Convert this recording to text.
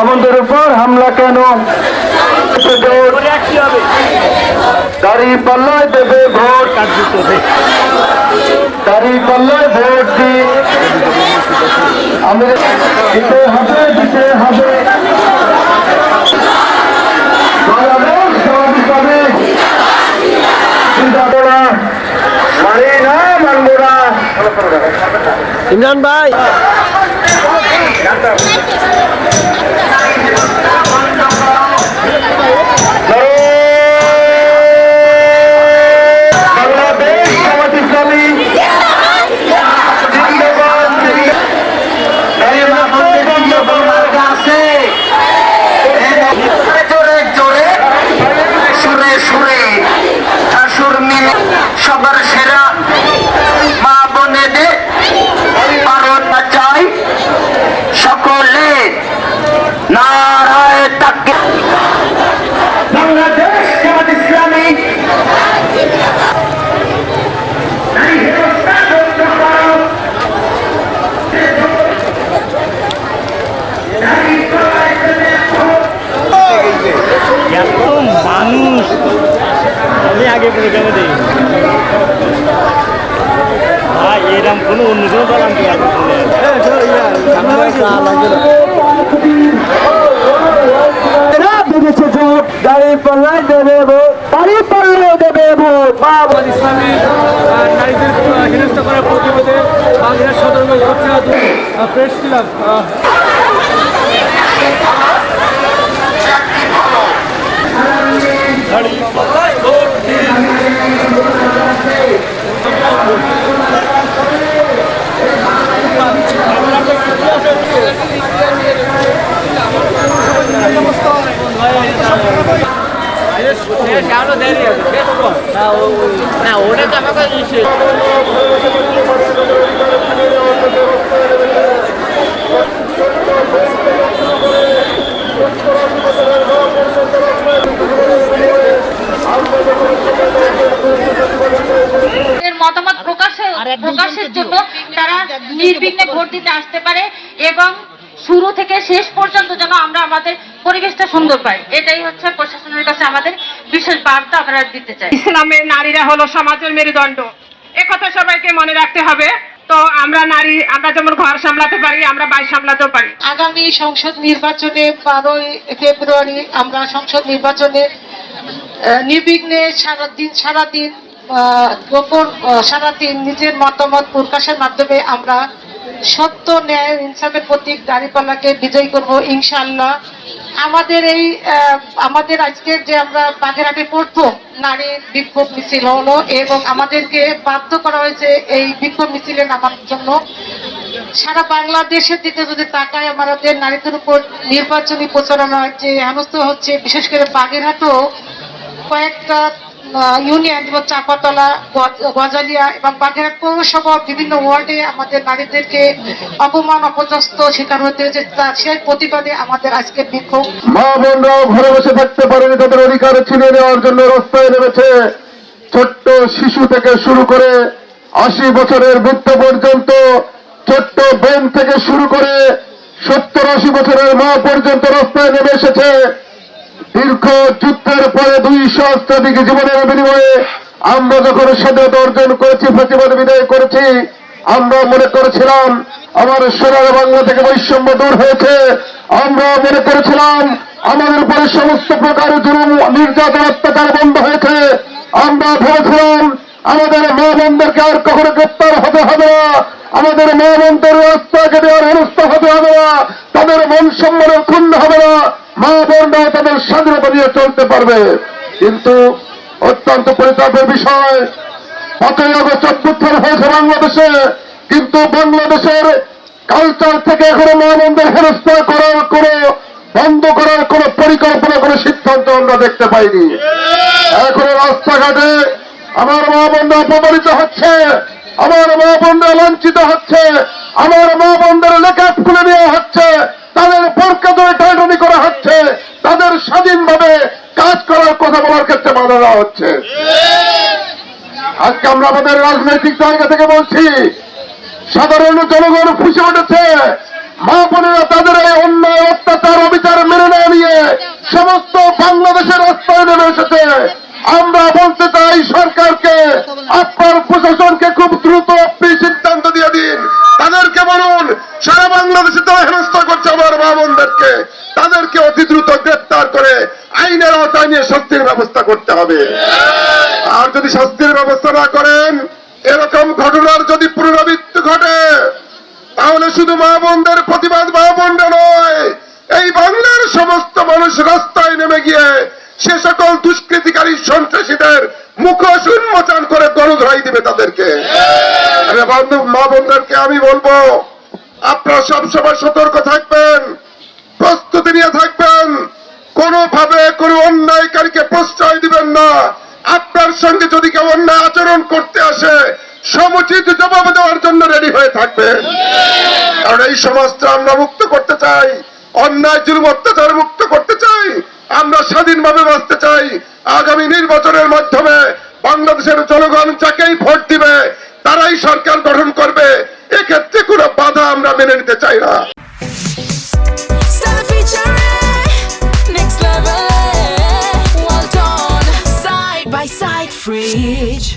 আমাদের উপর হামলা কেন? দাড়ি পাল্লায় দেবে ভোট, দাড়ি পাল্লায় ভোট আমাদের দিতে হবে, দিতে হবে। মানি না, মানব না। ইমরান ভাই বাংলাদেশ জামাত ইসলামী জিন্দাবাদ, জোরে জোরে সুরে সুরে সুর মিলে সবার সেরা মা বোনেদের পারনা চাই সকলে নারায় তাকে। বাংলাদেশ জামাত ইসলামী এত মানুষ আমি আগে কোনো কেন দিই ভাই এরকম কোনো অন্য কোনো দল আনতে দাড়ি পাল্লায় দেবে ভোট, দাড়ি পাল্লায় দেবে ভোট। ইসলামী নারীদের হেনস্থা করার প্রতিবাদে বাংলাদেশ সদর প্রেস ক্লাব ওটা তো আমাকে মতামত প্রকাশের জন্য তারা নির্বিঘ্নে ভোট দিতে আসতে পারে এবং শুরু থেকে শেষ পর্যন্ত যেন আমরা আমাদের পরিবেশটা সুন্দর পাই, এটাই হচ্ছে প্রশাসনের কাছে আমাদের বিশেষ বার্তা আমরা দিতে চাই। ইসলামের নারীরা হলো সমাজের মেরুদণ্ড, একথা সবাইকে মনে রাখতে হবে। তো আমরা নারী, আমরা যেমন ঘর সামলাতে পারি, আমরা বাড়ি সামলাতেও পারি। আগামী সংসদ নির্বাচনে 12ই ফেব্রুয়ারি আমরা সংসদ নির্বাচনে নির্বিঘ্নে সারাদিন নিজের মতামত প্রকাশের মাধ্যমে আমরা সত্য ন্যায় ইনসাফের প্রতীক দাঁড়িপাল্লাকে বিজয়ী করব ইনশাআল্লাহ। আমাদের আজকের যে আমরা বাগেরহাটে প্রথম নারী বিক্ষোভ মিছিল হলো এবং আমাদেরকে বাধ্য করা হয়েছে এই বিক্ষোভ মিছিলে নামার জন্য। সারা বাংলাদেশের দিকে যদি তাকায়, আমাদের নারীদের উপর নির্বাচনী প্রচারণা যে হেনস্থা হচ্ছে, বিশেষ করে বাগেরহাটও কয়েকটা ইউনিয়ন যেমন চাপাতলা, গজালিয়া এবং বাগেরহাট পৌরসভা বিভিন্ন ওয়ার্ডে আমাদের নারীদেরকে অপমান অপদস্থ শিকার হতে হয়েছে। তার সেই প্রতিবাদে আমাদের আজকে বিক্ষোভ। মা বোনরাও ঘরে বসে থাকতে পারেনি, তাদের অধিকার ছিনিয়ে নেওয়ার জন্য রাস্তায় নেমেছে। ছোট্ট শিশু থেকে শুরু করে 80 বছরের বৃদ্ধ পর্যন্ত, ছোট্ট বোন থেকে শুরু করে 70-80 বছরের মা পর্যন্ত রাস্তায় নেমে এসেছে। দীর্ঘ যুদ্ধের পরে 200 অষ্টাধিক জীবনের বিনিময়ে আমরা যখন স্বাধীনতা অর্জন করেছি, প্রতিবাদ বিদায় করেছি, আমরা মনে করেছিলাম আমার সোনার বাংলা থেকে বৈষম্য দূর হয়েছে। আমরা মনে করেছিলাম আমাদের উপরে সমস্ত প্রকার জুলুম, নির্যাতন, অত্যাচার বন্ধ হয়েছে। আমরা ভেবেছিলাম আমাদের মা বোনদেরকে আর কখনো গ্রেপ্তার হতে হবে না, আমাদের মা বোনদের রাস্তাকে দেওয়ার হেনস্থা হতে হবে না, তাদের মন সম্মানের ক্ষুণ্ণ হবে না, মা বোনরা তাদের স্বাধীনতা নিয়ে চলতে পারবে। কিন্তু অত্যন্ত পরিতাপের বিষয়, 5ই আগস্ট অভ্যুত্থান হয়েছে বাংলাদেশে, কিন্তু বাংলাদেশের কালচার থেকে এখনো মা বোনদের হেনস্থা করার কোনো বন্ধ করার কোন পরিকল্পনা, কোন সিদ্ধান্ত আমরা দেখতে পাইনি। এখনো রাস্তাঘাটে আমার মা বোনরা অপমানিত হচ্ছে, আমার মা বোনরা লাঞ্ছিত হচ্ছে, আমার মা বোনদের লেখা খুলে দেওয়া হচ্ছে, তাদের বোরকা ধরে টানাটানি করা হচ্ছে, তাদের স্বাধীনভাবে কাজ করার কথা বলার ক্ষেত্রে বাধা দেওয়া হচ্ছে। আজকে আমরা আমাদের রাজনৈতিক জায়গা থেকে বলছি, সাধারণ জনগণ ফুসে উঠেছে। মা বোনেরা তাদের এই অন্যায়, অত্যাচার, অবিচার সমস্ত বাংলাদেশের রাস্তায় নেমে এসেছে। আমরা বলতে চাই সরকারকে, আপনার প্রশাসনকে খুব দ্রুত আপনি সিদ্ধান্ত দিয়ে দিন। তাদেরকে বলুন, সারা বাংলাদেশে তারা হেনস্থা করছে আমার মা বোনদেরকে, তাদেরকে অতি দ্রুত গ্রেপ্তার করে আইনের আওতায় নিয়ে শাস্তির ব্যবস্থা করতে হবে। আর যদি শাস্তির ব্যবস্থা না করেন, এরকম ঘটনার যদি পুনরাবৃত্তি ঘটে, তাহলে শুধু মা বোনদের প্রতিবাদ মা বোনরা নয়, এই বাংলার সমস্ত মানুষ রাস্তায় নেমে গিয়ে সে সকল দুষ্কৃতিকারী সন্ত্রাসীদের মুখোশ উন্মোচন করে গণধরাই দিবে তাদেরকে। বন্ধু মা বোনদেরকে আমি বলবো, আপনারা সবসময় সতর্ক থাকবেন, প্রস্তুতি নিয়ে থাকবেন, কোনোভাবে কোনো অন্যায়কারীকে প্রশ্রয় দিবেন না। আপনার সঙ্গে যদি কেউ অন্যায় আচরণ করতে আসে, সমুচিত জবাব দেওয়ার জন্য রেডি হয়ে থাকবেন। কারণ এই সমাজটা আমরা মুক্ত করতে চাই, অন্যায় জুলুম অত্যাচার মুক্ত করতে চাই, আমরা স্বাধীনভাবে বাঁচতে চাই। আগামী নির্বাচনের মাধ্যমে বাংলাদেশের জনগণ যাকেই ভোট দিবে তারাই সরকার গঠন করবে, এক্ষেত্রে কোনো বাধা আমরা মেনে নিতে চাই না। Stella featuring next level, well done, side by side, Fridge.